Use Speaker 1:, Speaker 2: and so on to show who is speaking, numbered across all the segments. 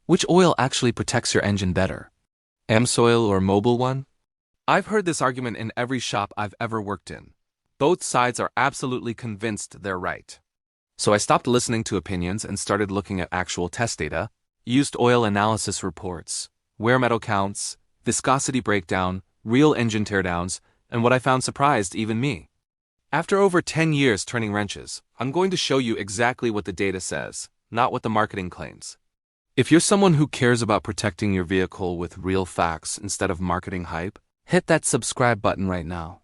Speaker 1: Which oil actually protects your engine better? AMSOIL or Mobil one? I've heard this argument in every shop I've ever worked in. Both sides are absolutely convinced they're right. So I stopped listening to opinions and started looking at actual test data, used oil analysis reports, wear metal counts, viscosity breakdown, real engine teardowns, and what I found surprised even me. After over 10 years turning wrenches, I'm going to show you exactly what the data says, not what the marketing claims. If you're someone who cares about protecting your vehicle with real facts instead of marketing hype, hit that subscribe button right now.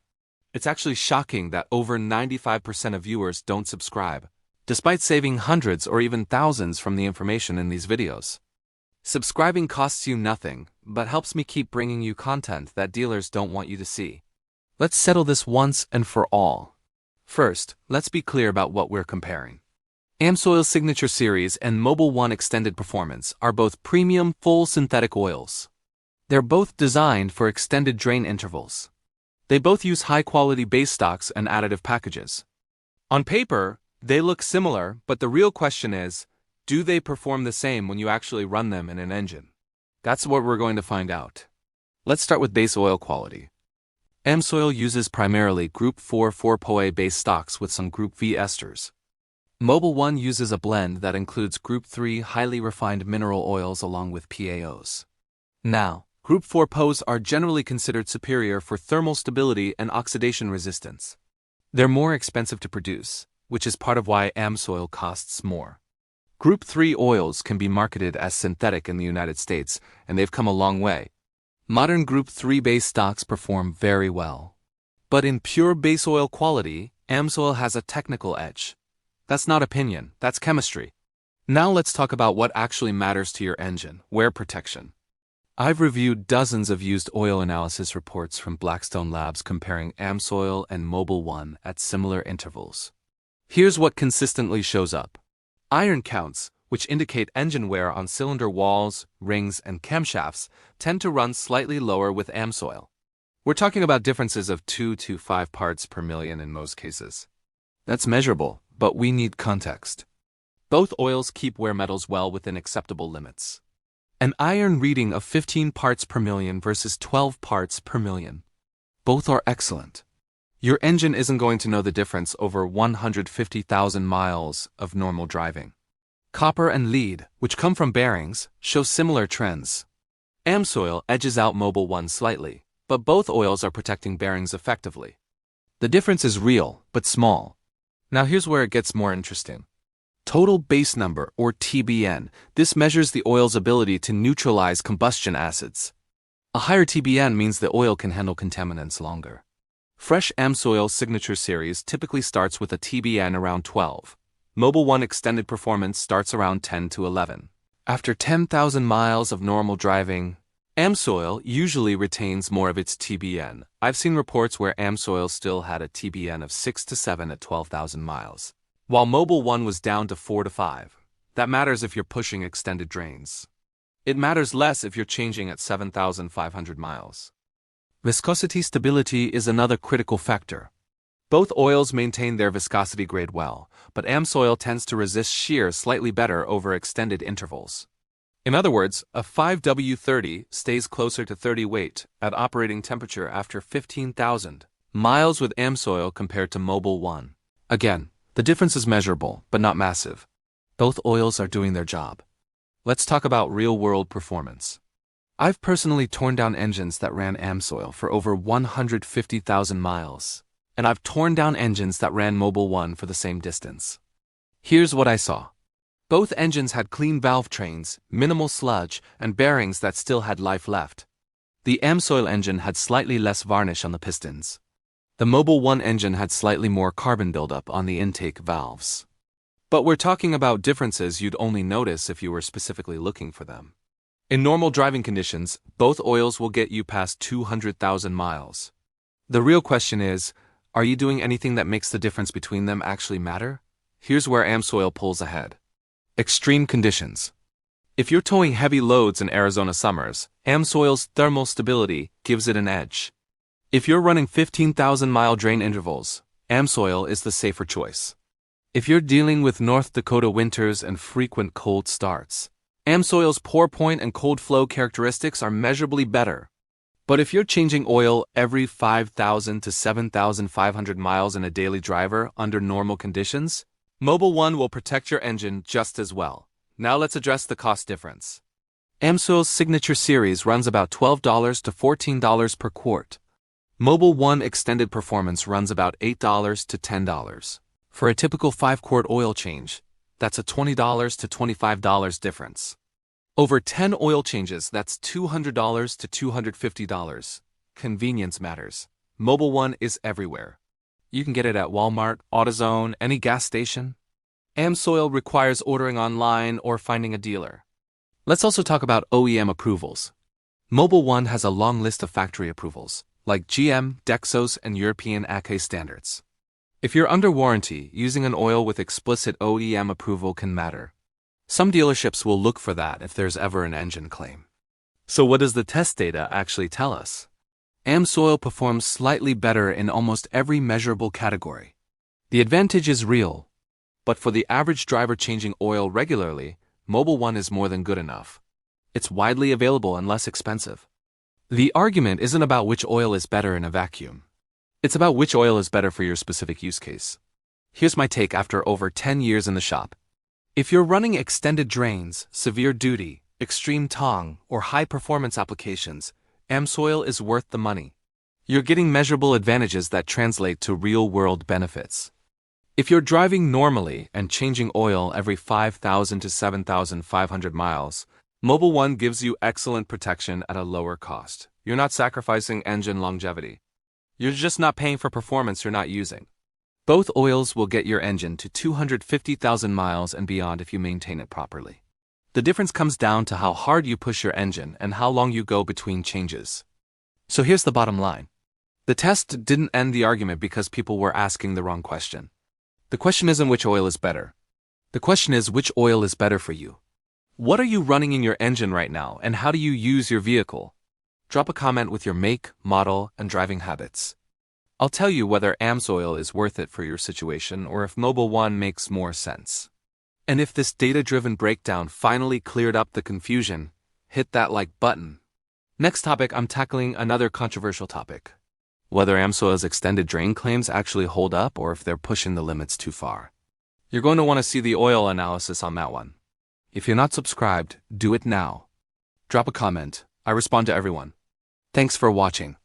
Speaker 1: It's actually shocking that over 95% of viewers don't subscribe, despite saving hundreds or even thousands from the information in these videos. Subscribing costs you nothing, but helps me keep bringing you content that dealers don't want you to see. Let's settle this once and for all. First, let's be clear about what we're comparing. AMSOIL Signature Series and Mobil 1 Extended Performance are both premium full synthetic oils. They're both designed for extended drain intervals. They both use high-quality base stocks and additive packages. On paper, they look similar, but the real question is, do they perform the same when you actually run them in an engine? That's what we're going to find out. Let's start with base oil quality. AMSOIL uses primarily Group 4 4-POA base stocks with some Group V esters. Mobil 1 uses a blend that includes Group 3 highly refined mineral oils along with PAOs. Now, Group 4 POs are generally considered superior for thermal stability and oxidation resistance. They're more expensive to produce, which is part of why AMSOIL costs more. Group 3 oils can be marketed as synthetic in the United States, and they've come a long way. Modern Group 3 base stocks perform very well. But in pure base oil quality, AMSOIL has a technical edge. That's not opinion, that's chemistry. Now let's talk about what actually matters to your engine: wear protection. I've reviewed dozens of used oil analysis reports from Blackstone Labs comparing AMSOIL and Mobil 1 at similar intervals. Here's what consistently shows up. Iron counts, which indicate engine wear on cylinder walls, rings, and camshafts, tend to run slightly lower with AMSOIL. We're talking about differences of 2 to 5 parts per million in most cases. That's measurable, but we need context. Both oils keep wear metals well within acceptable limits. An iron reading of 15 parts per million versus 12 parts per million. Both are excellent. Your engine isn't going to know the difference over 150,000 miles of normal driving. Copper and lead, which come from bearings, show similar trends. AMSOIL edges out Mobil 1 slightly, but both oils are protecting bearings effectively. The difference is real, but small. Now here's where it gets more interesting. Total base number, or TBN, this measures the oil's ability to neutralize combustion acids. A higher TBN means the oil can handle contaminants longer. Fresh AMSOIL Signature Series typically starts with a TBN around 12. Mobil 1 Extended Performance starts around 10 to 11. After 10,000 miles of normal driving, AMSOIL usually retains more of its TBN. I've seen reports where AMSOIL still had a TBN of 6 to 7 at 12,000 miles, while Mobil 1 was down to 4 to 5. That matters if you're pushing extended drains. It matters less if you're changing at 7,500 miles. Viscosity stability is another critical factor. Both oils maintain their viscosity grade well, but AMSOIL tends to resist shear slightly better over extended intervals. In other words, a 5W30 stays closer to 30 weight at operating temperature after 15,000 miles with AMSOIL compared to Mobil 1. Again, the difference is measurable, but not massive. Both oils are doing their job. Let's talk about real-world performance. I've personally torn down engines that ran AMSOIL for over 150,000 miles. And I've torn down engines that ran Mobil 1 for the same distance. Here's what I saw. Both engines had clean valve trains, minimal sludge, and bearings that still had life left. The AMSOIL engine had slightly less varnish on the pistons. The Mobil 1 engine had slightly more carbon buildup on the intake valves. But we're talking about differences you'd only notice if you were specifically looking for them. In normal driving conditions, both oils will get you past 200,000 miles. The real question is, are you doing anything that makes the difference between them actually matter? Here's where AMSOIL pulls ahead. Extreme conditions. If you're towing heavy loads in Arizona summers, AMSOIL's thermal stability gives it an edge. If you're running 15,000-mile drain intervals, AMSOIL is the safer choice. If you're dealing with North Dakota winters and frequent cold starts, AMSOIL's pour point and cold flow characteristics are measurably better. But if you're changing oil every 5,000 to 7,500 miles in a daily driver under normal conditions, Mobil 1 will protect your engine just as well. Now let's address the cost difference. AMSOIL's Signature Series runs about $12 to $14 per quart. Mobil 1 Extended Performance runs about $8 to $10. For a typical 5-quart oil change, that's a $20 to $25 difference. Over 10 oil changes, that's $200 to $250. Convenience matters. Mobil 1 is everywhere. You can get it at Walmart, AutoZone, any gas station. AMSOIL requires ordering online or finding a dealer. Let's also talk about OEM approvals. Mobil 1 has a long list of factory approvals, like GM, Dexos, and European ACE standards. If you're under warranty, using an oil with explicit OEM approval can matter. Some dealerships will look for that if there's ever an engine claim. So what does the test data actually tell us? AMSOIL performs slightly better in almost every measurable category. The advantage is real, but for the average driver changing oil regularly, Mobil 1 is more than good enough. It's widely available and less expensive. The argument isn't about which oil is better in a vacuum. It's about which oil is better for your specific use case. Here's my take after over 10 years in the shop. If you're running extended drains, severe duty, extreme tongue, or high-performance applications, AMSOIL is worth the money. You're getting measurable advantages that translate to real-world benefits. If you're driving normally and changing oil every 5,000 to 7,500 miles, Mobil 1 gives you excellent protection at a lower cost. You're not sacrificing engine longevity. You're just not paying for performance you're not using. Both oils will get your engine to 250,000 miles and beyond if you maintain it properly. The difference comes down to how hard you push your engine and how long you go between changes. So here's the bottom line. The test didn't end the argument because people were asking the wrong question. The question isn't which oil is better. The question is which oil is better for you. What are you running in your engine right now, and how do you use your vehicle? Drop a comment with your make, model, and driving habits. I'll tell you whether AMSOIL is worth it for your situation or if Mobil 1 makes more sense. And if this data-driven breakdown finally cleared up the confusion, hit that like button. Next topic, I'm tackling another controversial topic. Whether AMSOIL's extended drain claims actually hold up or if they're pushing the limits too far. You're going to want to see the oil analysis on that one. If you're not subscribed, do it now. Drop a comment. I respond to everyone. Thanks for watching.